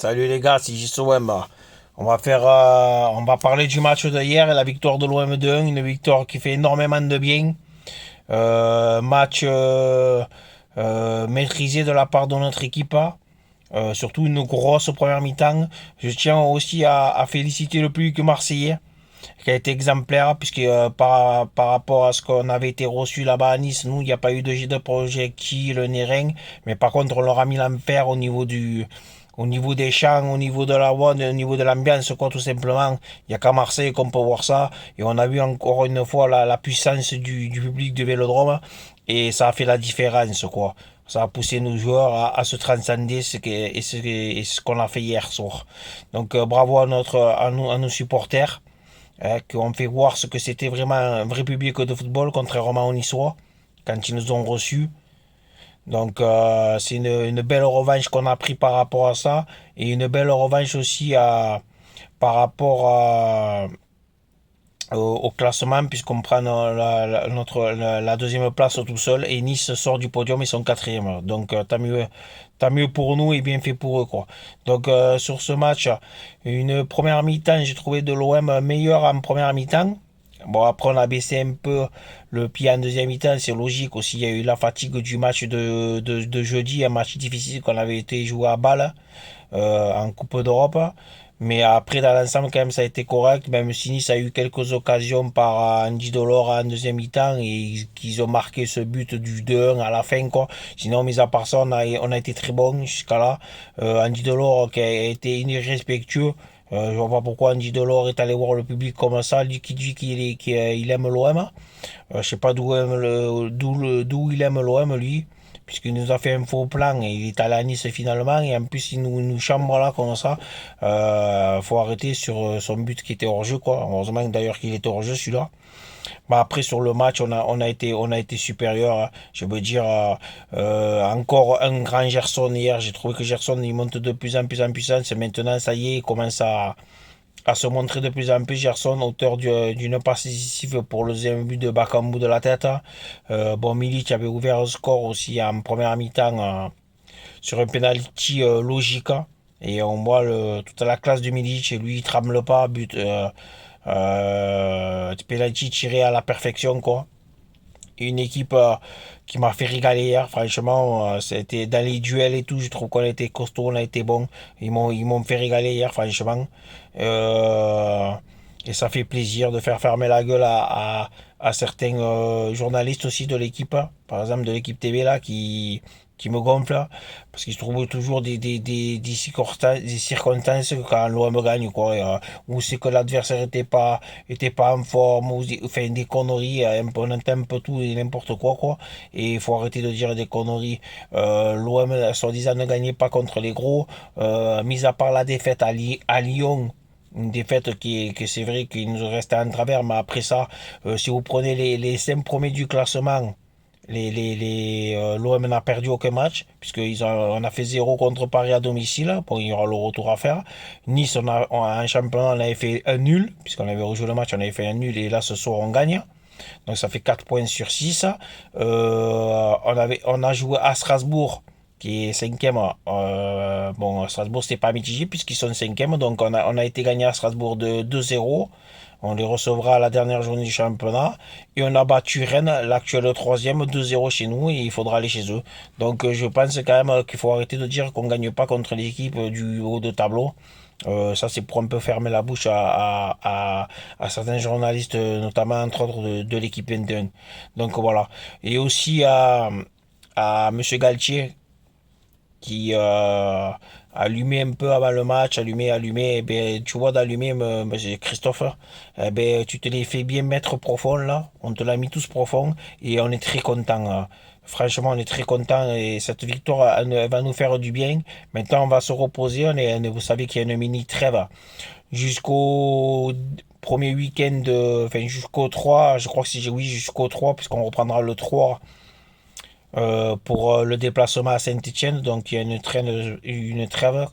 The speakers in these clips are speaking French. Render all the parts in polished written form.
Salut les gars, c'est JSOM. On va parler du match de hier et la victoire de l'OM 2-1, une victoire qui fait énormément de bien. Match maîtrisé de la part de notre équipe, surtout une grosse première mi-temps. Je tiens aussi à féliciter le public marseillais qui a été exemplaire puisque par rapport à ce qu'on avait été reçu là-bas à Nice, nous il n'y a pas eu de jet de projectile ni rien, mais par contre on leur a mis l'enfer au niveau des chants, au niveau de la voix, au niveau de l'ambiance, quoi, tout simplement. Il n'y a qu'à Marseille qu'on peut voir ça. Et on a vu encore une fois la puissance du public du Vélodrome. Et ça a fait la différence, quoi. Ça a poussé nos joueurs à se transcender ce qu'on a fait hier soir. Donc bravo à nos supporters qui ont fait voir ce que c'était vraiment un vrai public de football, contrairement aux Niçois, quand ils nous ont reçus. Donc c'est une belle revanche qu'on a pris par rapport à ça et une belle revanche aussi par rapport au classement puisqu'on prend la deuxième place tout seul et Nice sort du podium, ils sont quatrième. Donc tant mieux pour nous et bien fait pour eux quoi. Donc sur ce match, une première mi-temps, j'ai trouvé de l'OM meilleur en première mi-temps. Bon, après, on a baissé un peu le pied en deuxième mi-temps, c'est logique aussi. Il y a eu la fatigue du match de jeudi, un match difficile qu'on avait été joué à balle en Coupe d'Europe. Mais après, dans l'ensemble, quand même, ça a été correct. Même si Nice a eu quelques occasions par Andy Delors en deuxième mi-temps et qu'ils ont marqué ce but du 2-1 à la fin, quoi. Sinon, mis à part ça, on a été très bon jusqu'à là. Andy Delors qui a été irrespectueux. Je vois pas pourquoi Andy Delors est allé voir le public comme ça, lui qui dit qu'il aime l'OM. Je sais pas d'où il aime l'OM, lui, puisqu'il nous a fait un faux plan et il est allé à Nice finalement, et en plus il nous chambre là comme ça. Faut arrêter sur son but qui était hors jeu, quoi. Heureusement d'ailleurs qu'il était hors jeu celui-là. Bah après sur le match on a été supérieur, hein. Je veux dire encore un grand Gerson hier. J'ai trouvé que Gerson il monte de plus en plus en puissance et maintenant ça y est il commence à se montrer de plus en plus. Gerson, auteur d'une passe décisive pour le deuxième but de Bakambu de la tête. Bon, Milic avait ouvert le score aussi en première mi-temps sur un penalty logique. Et on voit toute la classe de Milic et lui il tremble pas. Penalty tiré à la perfection, quoi. Une équipe qui m'a fait régaler hier, franchement. C'était dans les duels et tout, je trouve qu'on a été costaud, on a été bon. Ils m'ont fait régaler hier, franchement. Euh, et ça fait plaisir de faire fermer la gueule à certains journalistes aussi de l'équipe, hein. Par exemple de l'équipe TV là, qui me gonfle, hein, parce qu'ils trouvent toujours des circonstances quand l'OM gagne, quoi. Ou c'est que l'adversaire était pas en forme, ou enfin des conneries, on entend un peu tout et n'importe quoi, quoi. Et il faut arrêter de dire des conneries. L'OM, soi-disant, ne gagnait pas contre les gros, mis à part la défaite à Lyon. Une défaite que c'est vrai qu'il nous reste en travers, mais après ça, si vous prenez les 5 premiers du classement, l'OM n'a perdu aucun match, on a fait 0 contre Paris à domicile. Bon, il y aura le retour à faire. Nice, en championnat, on avait fait un nul, puisqu'on avait rejoué le match, on avait fait un nul, et là, ce soir, on gagne. Donc, ça fait 4 points sur 6. On a joué à Strasbourg, qui est cinquième. Bon, Strasbourg, c'était pas mitigé, puisqu'ils sont cinquième. Donc, on a été gagné à Strasbourg de 2-0. On les recevra à la dernière journée du championnat. Et on a battu Rennes, l'actuel troisième, 2-0 chez nous. Et il faudra aller chez eux. Donc je pense quand même qu'il faut arrêter de dire qu'on ne gagne pas contre les équipes du haut de tableau. Ça, c'est pour un peu fermer la bouche à certains journalistes, notamment entre autres de l'équipe 21. Donc voilà. Et aussi à Monsieur Galtier, qui allumait un peu avant le match, allumé, et ben, tu vois, d'allumer, Christophe, eh ben, tu te les fais bien mettre profond là, on te l'a mis tous profond, et on est très content. Franchement, on est très content et cette victoire elle va nous faire du bien. Maintenant, on va se reposer. Vous savez qu'il y a une mini trêve jusqu'au premier week-end, enfin jusqu'au 3, je crois que c'est oui, jusqu'au 3, puisqu'on reprendra le 3 pour le déplacement à Saint-Etienne. Donc il y a une trêve.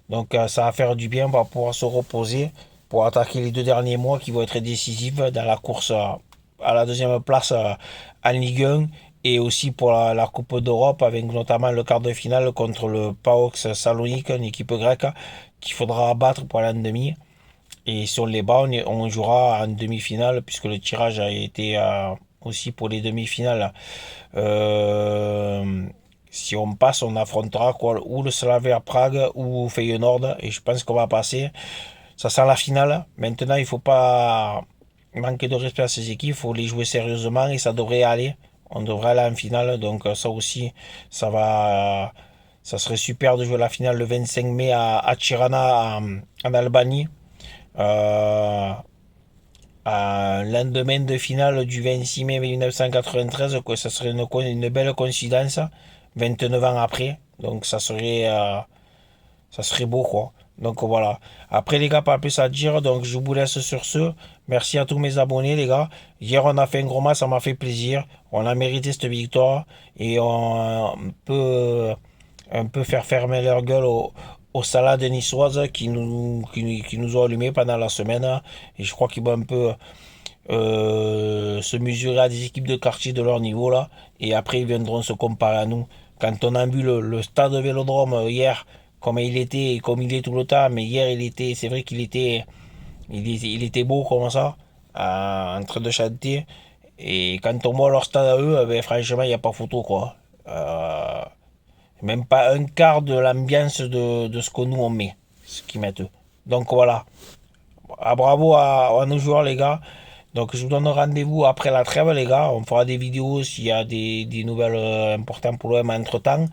Donc ça va faire du bien. On va pouvoir se reposer pour attaquer les 2 derniers mois qui vont être décisifs dans la course à la deuxième place en Ligue 1 et aussi pour la Coupe d'Europe, avec notamment le quart de finale contre le PAOK Salonique, une équipe grecque qu'il faudra battre pour aller en demi. Et si on les bat, on jouera en demi-finale, puisque le tirage a été aussi pour les demi-finales. Euh, Si on passe, on affrontera quoi, ou le Slavia Prague ou Feyenoord, et je pense qu'on va passer. Ça sent la finale. Maintenant, il faut pas manquer de respect à ces équipes, il faut les jouer sérieusement et ça devrait aller. On devrait aller en finale, donc ça aussi, ça va. Ça serait super de jouer la finale le 25 mai à Tirana, en Albanie. Euh, Un lendemain de finale du 26 mai 1993, quoi, ça serait une belle coïncidence, 29 ans après. Donc ça serait beau, quoi. Donc voilà. Après, les gars, pas plus à dire. Donc je vous laisse sur ce. Merci à tous mes abonnés, les gars. Hier, on a fait un gros match, ça m'a fait plaisir. On a mérité cette victoire. Et on peut un peu faire fermer leur gueule aux salades niçoises qui nous ont allumés pendant la semaine. Et je crois qu'ils vont un peu se mesurer à des équipes de quartier de leur niveau là. Et après, ils viendront se comparer à nous. Quand on a vu le stade Vélodrome hier, comme il était et comme il est tout le temps, mais hier, c'est vrai il était beau comme ça, en train de chanter. Et quand on voit leur stade à eux, ben, franchement, il n'y a pas photo quoi. Même pas un quart de l'ambiance de ce que nous on met, ce qu'ils mettent eux. Donc voilà. Bravo à nos joueurs, les gars. Donc je vous donne rendez-vous après la trêve, les gars. On fera des vidéos s'il y a des nouvelles importantes pour l'OM entre-temps.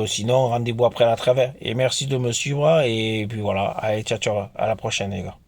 Sinon, rendez-vous après la trêve. Et merci de me suivre. Et puis voilà. Allez, ciao, ciao. À la prochaine, les gars.